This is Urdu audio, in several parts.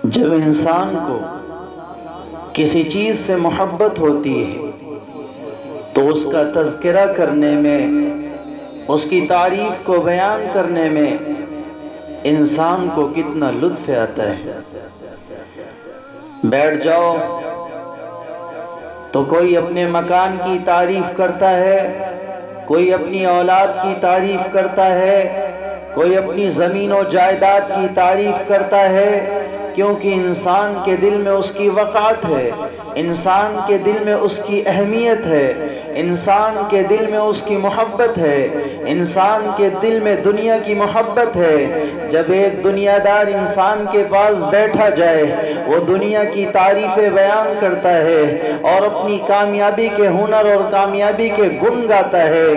جب انسان کو کسی چیز سے محبت ہوتی ہے تو اس کا تذکرہ کرنے میں، اس کی تعریف کو بیان کرنے میں انسان کو کتنا لطف آتا ہے۔ بیٹھ جاؤ تو کوئی اپنے مکان کی تعریف کرتا ہے، کوئی اپنی اولاد کی تعریف کرتا ہے، کوئی اپنی زمین و جائیداد کی تعریف کرتا ہے، کیونکہ انسان کے دل میں اس کی وقعت ہے، انسان کے دل میں اس کی اہمیت ہے، انسان کے دل میں اس کی محبت ہے، انسان کے دل میں دنیا کی محبت ہے۔ جب ایک دنیا دار انسان کے پاس بیٹھا جائے، وہ دنیا کی تعریفیں بیان کرتا ہے اور اپنی کامیابی کے ہنر اور کامیابی کے گن گاتا ہے،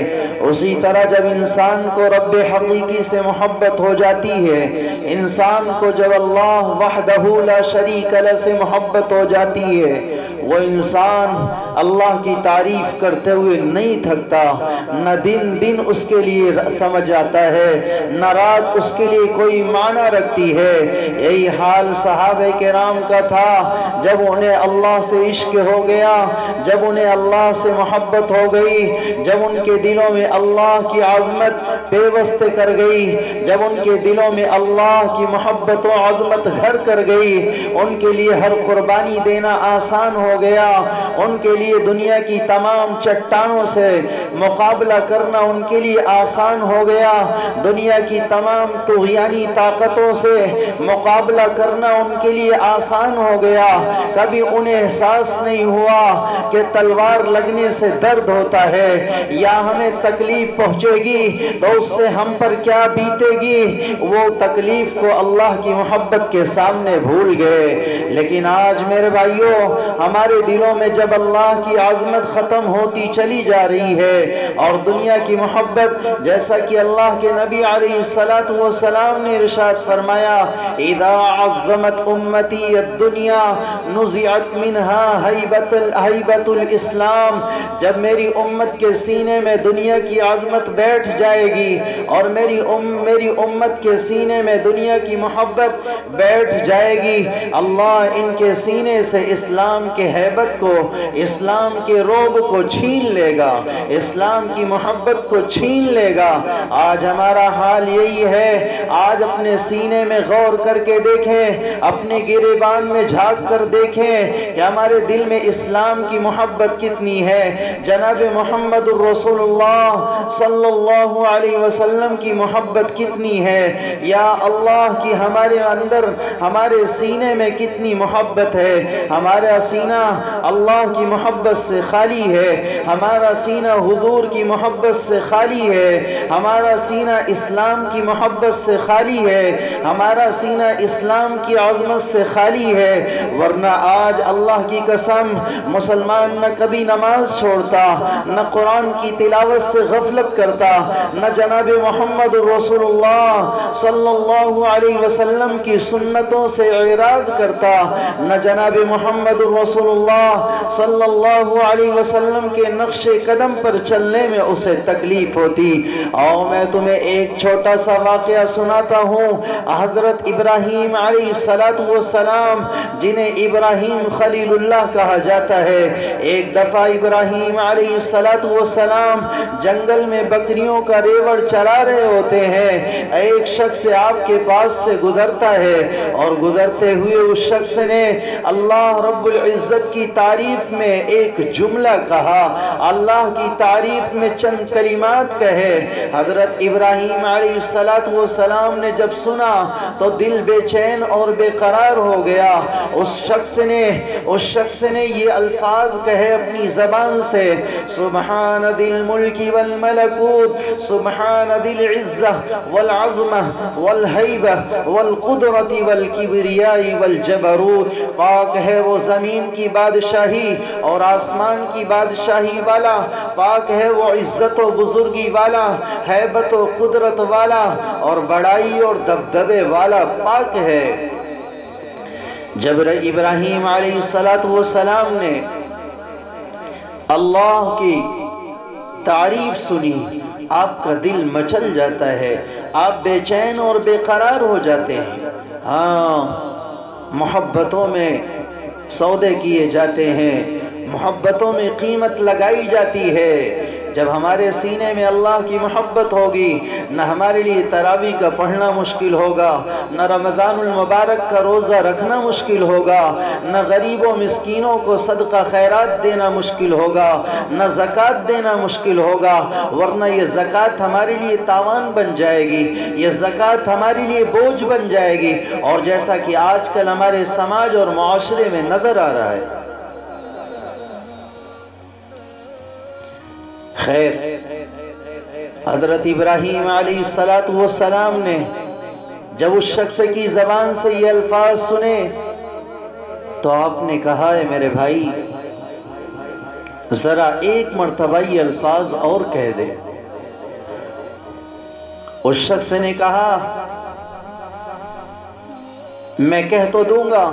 اسی طرح جب انسان کو رب حقیقی سے محبت ہو جاتی ہے، انسان کو جب اللہ وحدہ لا شریک لہ سے محبت ہو جاتی ہے، وہ انسان اللہ کی تعریف کرتے ہوئے نہیں تھکتا، نہ دن اس کے لیے سمجھ آتا ہے، نہ رات اس کے لیے کوئی معنی رکھتی ہے۔ یہی حال صحابہ کرام کا تھا، جب انہیں اللہ سے عشق ہو گیا، جب انہیں اللہ سے محبت ہو گئی، جب ان کے دلوں میں اللہ کی عظمت پیوست کر گئی، جب ان کے دلوں میں اللہ کی محبت و عظمت گھر کر گئی، ان کے لیے ہر قربانی دینا آسان ہو گیا، ان کے لیے دنیا کی تمام چٹانوں سے مقابلہ کرنا ان کے لیے آسان ہو گیا، دنیا کی تمام طغیانی طاقتوں سے مقابلہ کرنا ان کے لیے آسان ہو گیا۔ کبھی انہیں احساس نہیں ہوا کہ تلوار لگنے سے درد ہوتا ہے یا ہمیں تکلیف پہنچے گی تو اس سے ہم پر کیا بیتے گی، وہ تکلیف کو اللہ کی محبت کے سامنے بھول گئے۔ لیکن آج میرے بھائیوں، ہمارے دلوں میں جب اللہ کی عظمت ختم ہوتی چلی جا رہی ہے اور دنیا کی محبت، جیسا کہ اللہ کے نبی علیہ السلام نے ارشاد فرمایا، اذا عظمت امتی الدنیا نزعت منها ہیبت الاسلام، جب میری امت کے سینے میں دنیا کی عظمت بیٹھ جائے گی اور میری امت کے سینے میں دنیا کی محبت بیٹھ جائے گی، اللہ ان کے سینے سے اسلام کے ہیبت کو، اسلام کے رعب کو چھین لے گا، اسلام کی محبت کو چھین لے گا۔ آج ہمارا حال یہی ہے، آج اپنے سینے میں غور کر کے دیکھیں، اپنے گریبان میں جھانک کر دیکھیں کہ ہمارے دل میں اسلام کی محبت کتنی ہے، جناب محمد الرسول اللہ صلی اللہ علیہ وسلم کی محبت کتنی ہے، یا اللہ کی ہمارے اندر، ہمارے سینے میں کتنی محبت ہے۔ ہمارا سینہ اللہ کی محبت سے خالی ہے، ہمارا سینہ حضور کی محبت سے خالی ہے، ہمارا سینہ اسلام کی محبت سے خالی ہے، ہمارا سینہ اسلام کی عظمت سے خالی ہے۔ ورنہ آج اللہ کی قسم مسلمان نہ کبھی نماز چھوڑتا، نہ قرآن کی تلاوت سے غفلت کرتا، نہ جناب محمد رسول اللہ صلی اللہ علیہ وسلم کی سنتوں سے اعراض کرتا، نہ جناب محمد رسول اللہ صلی اللہ علیہ وسلم کے نقش قدم پر چلنے میں اسے تکلیف ہوتی۔ اور میں تمہیں ایک چھوٹا سا واقعہ سناتا ہوں۔ حضرت ابراہیم علیہ السلام، جنہیں ابراہیم خلیل اللہ کہا جاتا ہے، ایک دفعہ ابراہیم علیہ السلام جنگل میں بکریوں کا ریوڑ چلا رہے ہوتے ہیں، ایک شخص آپ کے پاس سے گزرتا ہے اور گزرتے ہوئے اس شخص نے اللہ رب العزت کی تعریف میں ایک جملہ کہا، اللہ کی تعریف میں چند کلمات کہے۔ حضرت ابراہیم علیہ السلام نے جب سنا تو دل بے چین اور بے قرار ہو گیا۔ اس شخص نے یہ الفاظ کہے اپنی زبان سے، سبحان ذی الملک والملکوت، سبحان ذی العزہ والعظمہ والہیبہ والقدرت والکبریاء والجبروت، پاک ہے وہ زمین کی بادشاہی اور آسمان کی بادشاہی والا، پاک ہے وہ عزت و بزرگی والا، ہیبت و قدرت والا اور بڑائی اور دبدبے والا پاک ہے۔ جب ابراہیم علیہ السلام نے اللہ کی تعریف سنی، آپ کا دل مچل جاتا ہے، آپ بے چین اور بے قرار ہو جاتے ہیں۔ ہاں، محبتوں میں سودے کیے جاتے ہیں، محبتوں میں قیمت لگائی جاتی ہے۔ جب ہمارے سینے میں اللہ کی محبت ہوگی، نہ ہمارے لیے تراویح کا پڑھنا مشکل ہوگا، نہ رمضان المبارک کا روزہ رکھنا مشکل ہوگا، نہ غریبوں مسکینوں کو صدقہ خیرات دینا مشکل ہوگا، نہ زکوٰۃ دینا مشکل ہوگا، ورنہ یہ زکوٰۃ ہمارے لیے تاوان بن جائے گی، یہ زکوٰۃ ہمارے لیے بوجھ بن جائے گی، اور جیسا کہ آج کل ہمارے سماج اور معاشرے میں نظر آ رہا ہے۔ خیر، حضرت ابراہیم علیہ السلام نے جب اس شخص کی زبان سے یہ الفاظ سنے تو آپ نے کہا ہے میرے بھائی ذرا ایک مرتبہ یہ الفاظ اور کہہ دے۔ اس شخص نے کہا میں کہہ تو دوں گا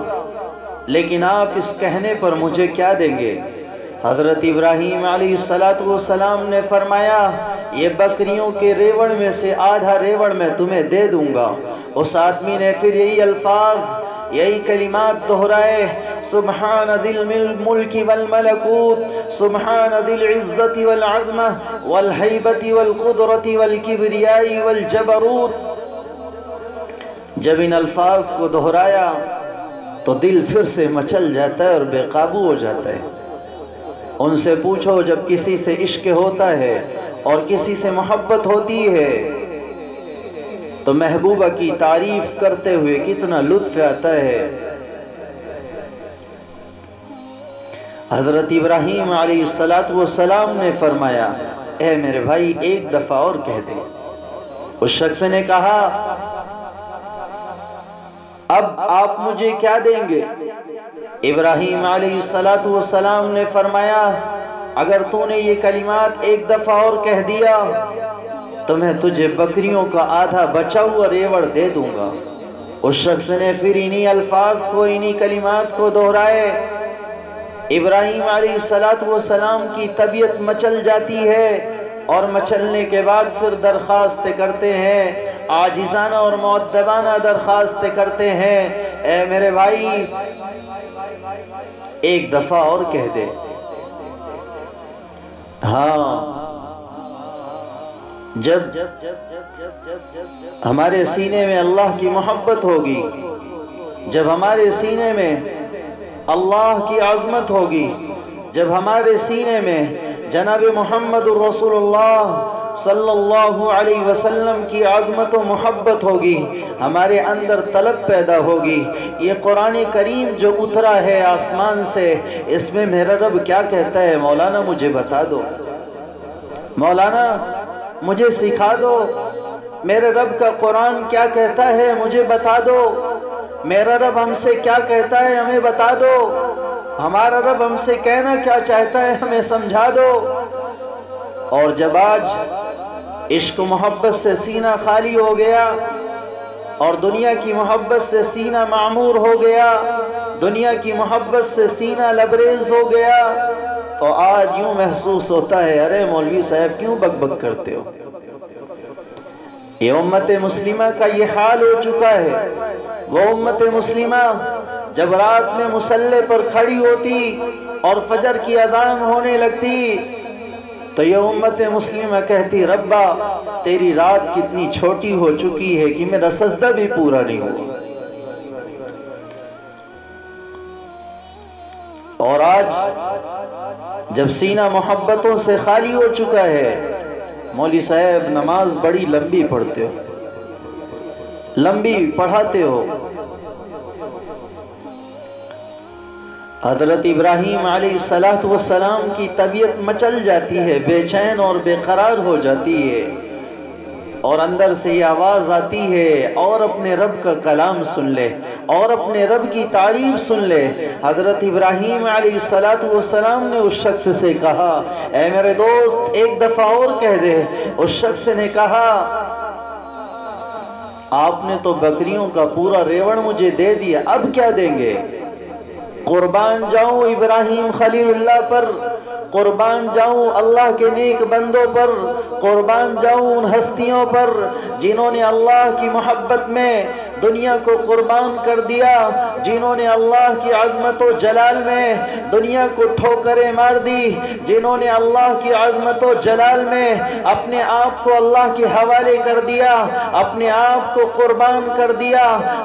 لیکن آپ اس کہنے پر مجھے کیا دیں گے؟ حضرت ابراہیم علیہ السلام نے فرمایا یہ بکریوں کے ریوڑ میں سے آدھا ریوڑ میں تمہیں دے دوں گا۔ اس آدمی نے پھر یہی الفاظ، یہی کلمات دہرائے، سبحان ذی الملک والملکوت، سبحان ذی العزت والعظمہ والہیبت والقدرت والکبریاء والجبروت۔ جب ان الفاظ کو دہرایا تو دل پھر سے مچل جاتا ہے اور بے قابو ہو جاتا ہے۔ ان سے پوچھو جب کسی سے عشق ہوتا ہے اور کسی سے محبت ہوتی ہے تو محبوبہ کی تعریف کرتے ہوئے کتنا لطف آتا ہے۔ حضرت ابراہیم علیہ السلام نے فرمایا اے میرے بھائی ایک دفعہ اور کہہ دے۔ اس شخص نے کہا اب آپ مجھے کیا دیں گے؟ ابراہیم علیہ السلام نے فرمایا اگر تو نے یہ کلمات ایک دفعہ اور کہہ دیا تو میں تجھے بکریوں کا آدھا بچا ہوا ریوڑ دے دوں گا۔ اس شخص نے پھر انہی الفاظ کو، انہی کلمات کو دہرائے۔ ابراہیم علیہ السلام کی طبیعت مچل جاتی ہے اور مچلنے کے بعد پھر درخواست کرتے ہیں، عاجزانہ اور مؤدبانہ درخواست کرتے ہیں، اے میرے بھائی ایک دفعہ اور کہہ دے۔ ہاں، جب ہمارے سینے میں اللہ کی محبت ہوگی، جب ہمارے سینے میں اللہ کی عظمت ہوگی، جب ہمارے سینے میں جناب محمد رسول اللہ صلی اللہ علیہ وسلم کی عظمت و محبت ہوگی، ہمارے اندر طلب پیدا ہوگی یہ قرآن کریم جو اترا ہے آسمان سے، اس میں میرا رب کیا کہتا ہے مولانا مجھے بتا دو، مولانا مجھے سکھا دو، میرے رب کا قرآن کیا کہتا ہے مجھے بتا دو، میرا رب ہم سے کیا کہتا ہے ہمیں بتا دو، ہمارا رب ہم سے کہنا کیا چاہتا ہے ہمیں سمجھا دو۔ اور جب آج عشق و محبت سے سینہ خالی ہو گیا اور دنیا کی محبت سے سینہ معمور ہو گیا، دنیا کی محبت سے سینہ لبریز ہو گیا، تو آج یوں محسوس ہوتا ہے ارے مولوی صاحب کیوں بک بک کرتے ہو؟ یہ امت مسلمہ کا یہ حال ہو چکا ہے۔ وہ امت مسلمہ جب رات میں مصلی پر کھڑی ہوتی اور فجر کی اذان ہونے لگتی تو یہ امت مسلمہ کہتی ربا تیری رات کتنی چھوٹی ہو چکی ہے کہ میرا سجدہ بھی پورا نہیں ہوا۔ اور آج جب سینہ محبتوں سے خالی ہو چکا ہے، مولوی صاحب نماز بڑی لمبی پڑھتے ہو، لمبی پڑھاتے ہو۔ حضرت ابراہیم علیہ السلام کی طبیعت مچل جاتی ہے، بے چین اور بے قرار ہو جاتی ہے، اور اندر سے یہ آواز آتی ہے اور اپنے رب کا کلام سن لے، اور اپنے رب کی تعریف سن لے۔ حضرت ابراہیم علیہ السلام نے اس شخص سے کہا اے میرے دوست ایک دفعہ اور کہہ دے۔ اس شخص نے کہا آپ نے تو بکریوں کا پورا ریوڑ مجھے دے دیا، اب کیا دیں گے؟ قربان جاؤں ابراہیم خلیل اللہ پر، قربان جاؤں اللہ کے نیک بندوں پر، قربان جاؤں ان ہستیوں پر جنہوں نے اللہ کی محبت میں دنیا کو قربان کر دیا، جنہوں نے اللہ کی عظمت و جلال میں دنیا کو ٹھوکریں مار دی، جنہوں نے اللہ کی عظمت و جلال میں اپنے آپ کو اللہ کے حوالے کر دیا، اپنے آپ کو قربان کر دیا،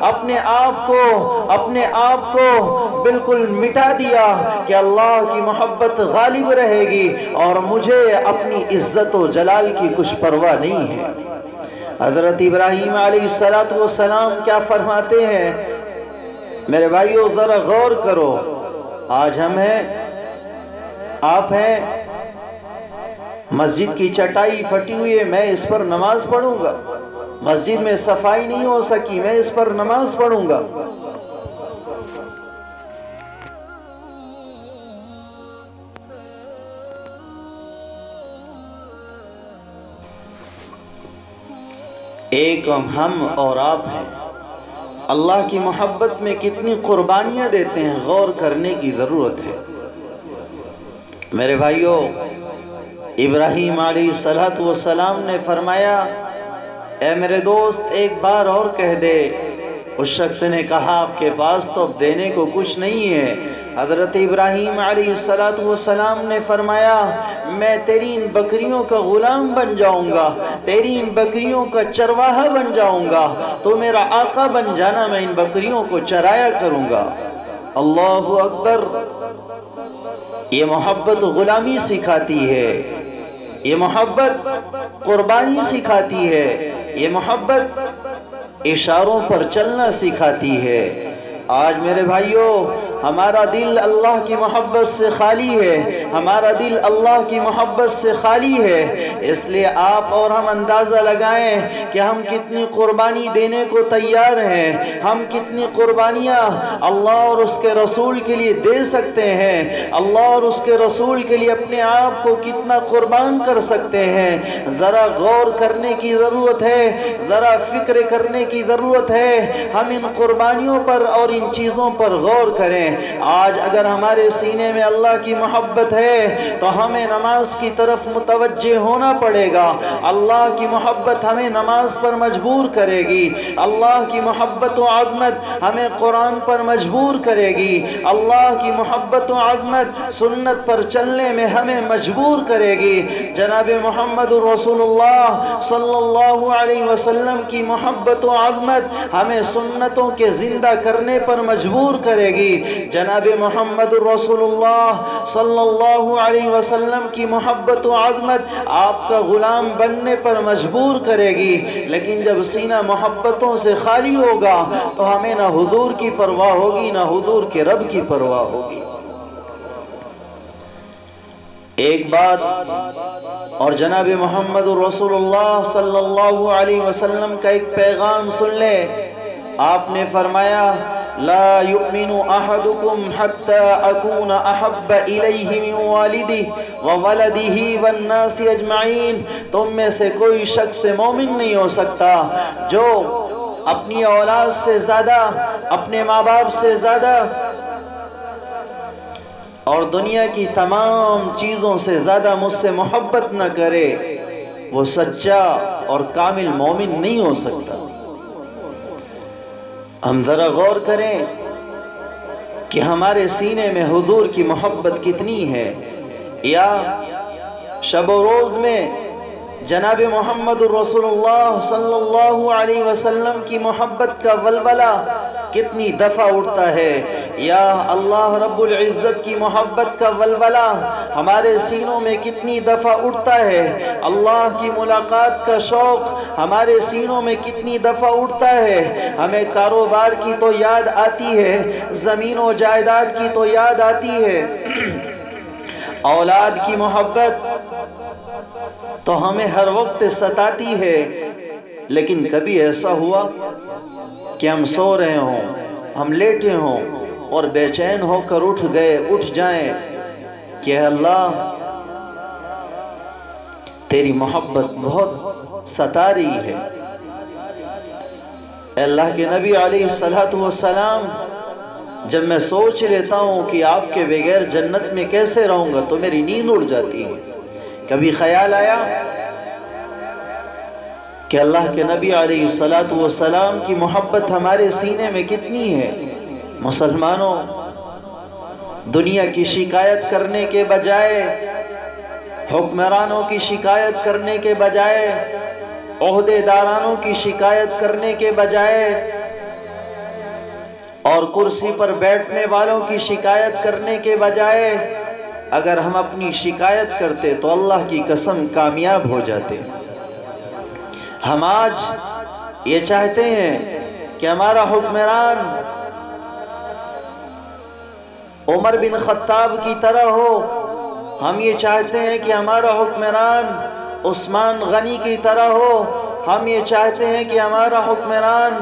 اپنے آپ کو بالکل مٹا دیا کہ اللہ کی محبت غالب رہے گی اور مجھے اپنی عزت و جلال کی کچھ پرواہ نہیں ہے۔ حضرت ابراہیم علیہ السلام کیا فرماتے ہیں؟ میرے بھائیو ذرا غور کرو، آج ہم ہیں، آپ ہیں، مسجد کی چٹائی پھٹی ہوئی ہے، میں اس پر نماز پڑھوں گا، مسجد میں صفائی نہیں ہو سکی، میں اس پر نماز پڑھوں گا۔ ایک ہم اور آپ ہیں، اللہ کی محبت میں کتنی قربانیاں دیتے ہیں، غور کرنے کی ضرورت ہے۔ میرے بھائیو، ابراہیم علیہ السلام نے فرمایا، اے میرے دوست ایک بار اور کہہ دے۔ اس شخص نے کہا آپ کے پاس تو اب دینے کو کچھ نہیں ہے۔ حضرت ابراہیم علیہ السلام نے فرمایا، میں تیری ان بکریوں کا غلام بن جاؤں گا، تیری ان بکریوں کا چرواہا بن جاؤں گا، تو میرا آقا بن جانا، میں ان بکریوں کو چرایا کروں گا۔ اللہ اکبر! یہ محبت غلامی سکھاتی ہے، یہ محبت قربانی سکھاتی ہے، یہ محبت اشاروں پر چلنا سکھاتی ہے۔ آج میرے بھائیوں، ہمارا دل اللہ کی محبت سے خالی ہے، ہمارا دل اللہ کی محبت سے خالی ہے، اس لیے آپ اور ہم اندازہ لگائیں کہ ہم کتنی قربانی دینے کو تیار ہیں، ہم کتنی قربانیاں اللہ اور اس کے رسول کے لیے دے سکتے ہیں، اللہ اور اس کے رسول کے لیے اپنے آپ کو کتنا قربان کر سکتے ہیں۔ ذرا غور کرنے کی ضرورت ہے، ذرا فکر کرنے کی ضرورت ہے، ہم ان قربانیوں پر اور ان چیزوں پر غور کریں۔ آج اگر ہمارے سینے میں اللہ کی محبت ہے تو ہمیں نماز کی طرف متوجہ ہونا پڑے گا۔ اللہ کی محبت ہمیں نماز پر مجبور کرے گی، اللہ کی محبت و عظمت ہمیں قرآن پر مجبور کرے گی، اللہ کی محبت و عظمت سنت پر چلنے میں ہمیں مجبور کرے گی۔ جناب محمد رسول اللہ صلی اللہ علیہ وسلم کی محبت و عظمت ہمیں سنتوں کے زندہ کرنے پر مجبور کرے گی۔ جناب محمد رسول اللہ صلی اللہ علیہ وسلم کی محبت و عظمت آپ کا غلام بننے پر مجبور کرے گی۔ لیکن جب سینہ محبتوں سے خالی ہوگا تو ہمیں نہ حضور کی پرواہ ہوگی، نہ حضور کے رب کی پرواہ ہوگی۔ ایک بات اور جناب محمد رسول اللہ صلی اللہ علیہ وسلم کا ایک پیغام سن لے۔ آپ نے فرمایا، لا يؤمن احدكم حتى اكون احب اليه من والده وولده والناس اجمعین۔ تم میں سے کوئی شخص مومن نہیں ہو سکتا جو اپنی اولاد سے زیادہ، اپنے ماں باپ سے زیادہ اور دنیا کی تمام چیزوں سے زیادہ مجھ سے محبت نہ کرے، وہ سچا اور کامل مومن نہیں ہو سکتا۔ ہم ذرا غور کریں کہ ہمارے سینے میں حضور کی محبت کتنی ہے، یا شب و روز میں جناب محمد رسول اللہ صلی اللہ علیہ وسلم کی محبت کا ولولہ کتنی دفعہ اٹھتا ہے، یا اللہ رب العزت کی محبت کا ولولہ ہمارے سینوں میں کتنی دفعہ اٹھتا ہے، اللہ کی ملاقات کا شوق ہمارے سینوں میں کتنی دفعہ اٹھتا ہے۔ ہمیں کاروبار کی تو یاد آتی ہے، زمین و جائیداد کی تو یاد آتی ہے، اولاد کی محبت تو ہمیں ہر وقت ستاتی ہے، لیکن کبھی ایسا ہوا کہ ہم سو رہے ہوں، ہم لیٹے ہوں اور بے چین ہو کر اٹھ جائیں کہ اللہ تیری محبت بہت ستا رہی ہے۔ اے اللہ کے نبی علیہ السلام جب میں سوچ لیتا ہوں کہ آپ کے بغیر جنت میں کیسے رہوں گا تو میری نیند اڑ جاتی ہے۔ کبھی خیال آیا کہ اللہ کے نبی علیہ السلام کی محبت ہمارے سینے میں کتنی ہے؟ مسلمانوں، دنیا کی شکایت کرنے کے بجائے، حکمرانوں کی شکایت کرنے کے بجائے، عہدے دارانوں کی شکایت کرنے کے بجائے اور کرسی پر بیٹھنے والوں کی شکایت کرنے کے بجائے اگر ہم اپنی شکایت کرتے تو اللہ کی قسم کامیاب ہو جاتے۔ ہم آج یہ چاہتے ہیں کہ ہمارا حکمران عمر بن خطاب کی طرح ہو، ہم یہ چاہتے ہیں کہ ہمارا حکمران عثمان غنی کی طرح ہو، ہم یہ چاہتے ہیں کہ ہمارا حکمران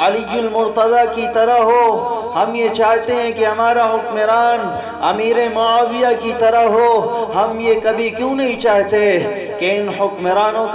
علی المرتضی کی طرح ہو، ہم یہ چاہتے ہیں کہ ہمارا حکمران امیر معاویہ کی طرح ہو۔ ہم یہ کبھی کیوں نہیں چاہتے کہ ان حکمرانوں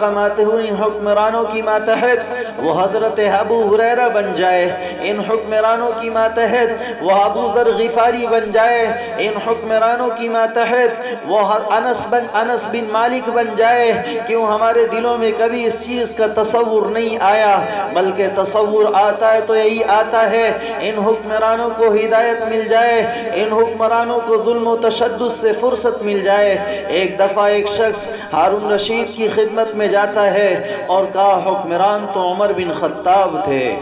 کی ماتحت وہ حضرت ابو ہریرہ بن جائے، ان حکمرانوں کی ماتحت وہ ابو ذر غفاری بن جائے، ان حکمرانوں کی ماتحت وہ انس بن مالک بن جائے؟ کیوں ہمارے دلوں میں کبھی اس چیز کا تصور نہیں آیا؟ بلکہ تصور آتا ہے تو یہی آتا ہے ان حکمرانوں کو ہدایت مل جائے، ان حکمرانوں کو ظلم و تشدد سے فرصت مل جائے۔ ایک دفعہ ایک شخص ہارون رشید کی خدمت میں جاتا ہے اور کہا حکمران تو عمر بن خطاب تھے۔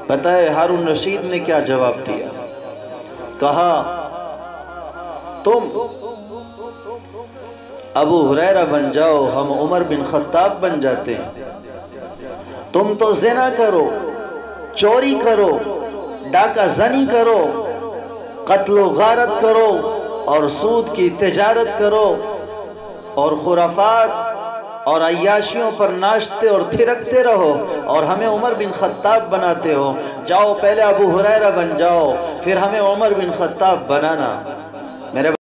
بتائے ہارون رشید نے کیا جواب دیا؟ کہا تم ابو ہریرہ بن جاؤ، ہم عمر بن خطاب بن جاتے ہیں۔ تم تو زنا کرو، چوری کرو، ڈاکہ زنی کرو، قتل و غارت کرو اور سود کی تجارت کرو اور خرافات اور عیاشیوں پر ناچتے اور تھرکتے رہو اور ہمیں عمر بن خطاب بناتے ہو۔ جاؤ پہلے ابو ہریرہ بن جاؤ، پھر ہمیں عمر بن خطاب بنانا۔ میرے